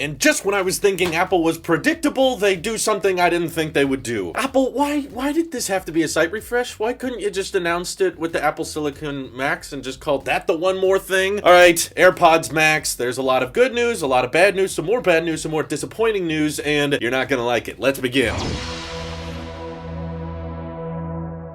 And just when I was thinking Apple was predictable, they do something I didn't think they would do. Apple, why did this have to be a site refresh? Why couldn't you just announced it with the Apple Silicon Max and just called that the one more thing? All right, AirPods Max. There's a lot of good news, a lot of bad news, some more bad news, some more disappointing news, and you're not gonna like it. Let's begin.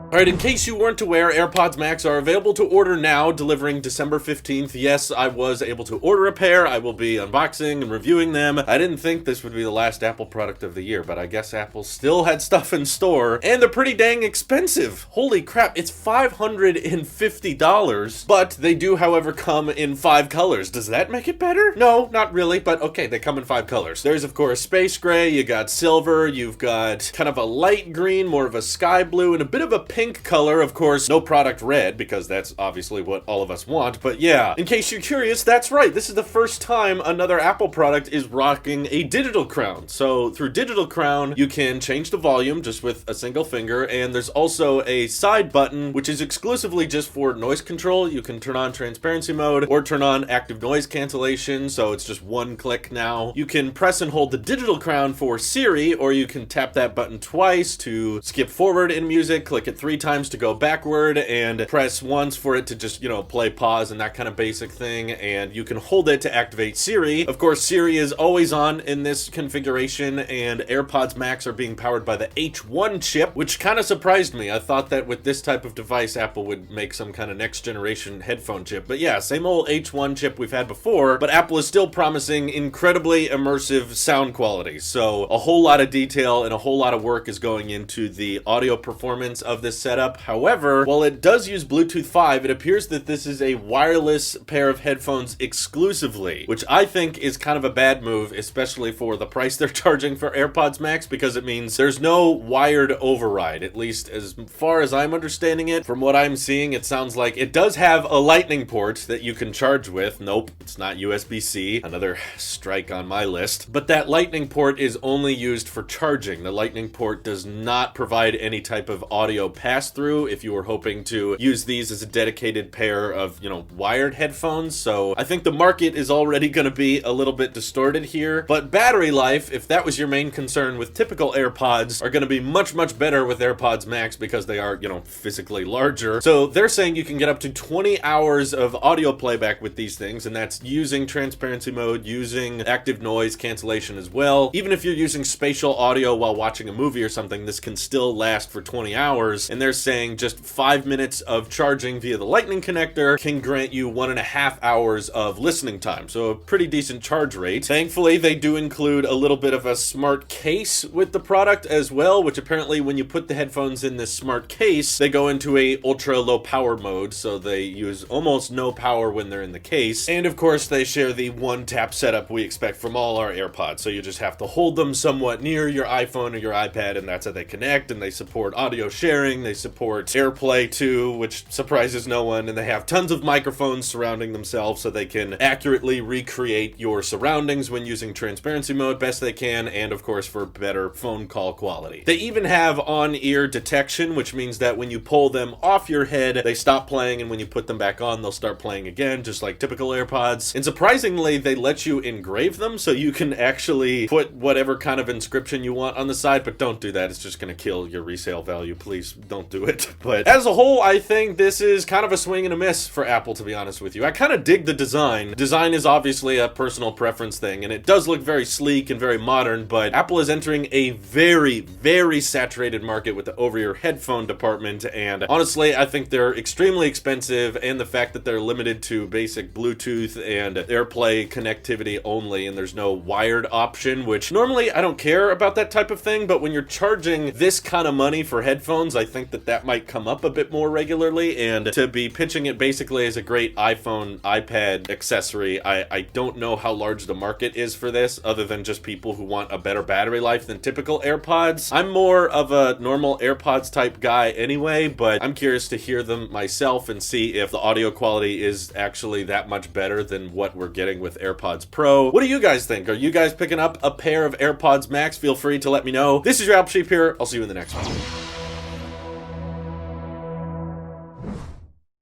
Alright, in case you weren't aware, AirPods Max are available to order now, delivering December 15th. Yes, I was able to order a pair. I will be unboxing and reviewing them. I didn't think this would be the last Apple product of the year, but I guess Apple still had stuff in store, and they're pretty dang expensive. Holy crap, it's $550, but they do, however, come in 5 colors. Does that make it better? No, not really, but okay, they come in 5 colors. There's, of course, space gray, you got silver, you've got kind of a light green, more of a sky blue, and a bit of a pink color. Of course, no product red, because that's obviously what all of us want, but yeah, in case you're curious, that's right, this is the first time another Apple product is rocking a digital crown. So through digital crown, you can change the volume just with a single finger, and there's also a side button, which is exclusively just for noise control. You can turn on transparency mode or turn on active noise cancellation, so it's just one click now. You can press and hold the digital crown for Siri, or you can tap that button twice to skip forward in music, click it 3 times to go backward, and press once for it to just, play pause and that kind of basic thing, and you can hold it to activate Siri. Of course, Siri is always on in this configuration, and AirPods Max are being powered by the H1 chip, which kind of surprised me. I thought that with this type of device, Apple would make some kind of next generation headphone chip, but yeah, same old H1 chip we've had before, but Apple is still promising incredibly immersive sound quality, so a whole lot of detail and a whole lot of work is going into the audio performance of this setup. However, while it does use Bluetooth 5, it appears that this is a wireless pair of headphones exclusively, which I think is kind of a bad move, especially for the price they're charging for AirPods Max, because it means there's no wired override, at least as far as I'm understanding it. From what I'm seeing, it sounds like it does have a lightning port that you can charge with. Nope, it's not USB-C, another strike on my list. But that lightning port is only used for charging. The lightning port does not provide any type of audio pass-through if you were hoping to use these as a dedicated pair of, wired headphones. So I think the market is already going to be a little bit distorted here. But battery life, if that was your main concern with typical AirPods, are going to be much, much better with AirPods Max because they are, physically larger. So they're saying you can get up to 20 hours of audio playback with these things, and that's using transparency mode, using active noise cancellation as well. Even if you're using spatial audio while watching a movie or something, this can still last for 20 hours. And they're saying just 5 minutes of charging via the lightning connector can grant you 1.5 hours of listening time. So a pretty decent charge rate. Thankfully, they do include a little bit of a smart case with the product as well, which apparently when you put the headphones in this smart case, they go into a ultra low power mode. So they use almost no power when they're in the case. And of course, they share the one tap setup we expect from all our AirPods. So you just have to hold them somewhat near your iPhone or your iPad, and that's how they connect. And they support audio sharing. They support AirPlay too, which surprises no one, and they have tons of microphones surrounding themselves so they can accurately recreate your surroundings when using transparency mode best they can, and of course for better phone call quality. They even have on-ear detection, which means that when you pull them off your head, they stop playing, and when you put them back on, they'll start playing again, just like typical AirPods. And surprisingly, they let you engrave them, so you can actually put whatever kind of inscription you want on the side, but don't do that. It's just going to kill your resale value. Please don't do it. But as a whole, I think this is kind of a swing and a miss for Apple, to be honest with you. I kind of dig the design. Design is obviously a personal preference thing, and it does look very sleek and very modern, but Apple is entering a very, very saturated market with the over-ear headphone department, and honestly, I think they're extremely expensive, and the fact that they're limited to basic Bluetooth and AirPlay connectivity only, and there's no wired option, which normally I don't care about that type of thing, but when you're charging this kind of money for headphones, I think that might come up a bit more regularly, and to be pitching it basically as a great iPhone, iPad accessory, I don't know how large the market is for this, other than just people who want a better battery life than typical AirPods. I'm more of a normal AirPods type guy anyway, but I'm curious to hear them myself and see if the audio quality is actually that much better than what we're getting with AirPods Pro. What do you guys think? Are you guys picking up a pair of AirPods Max? Feel free to let me know. This is your Apple Sheep here. I'll see you in the next one.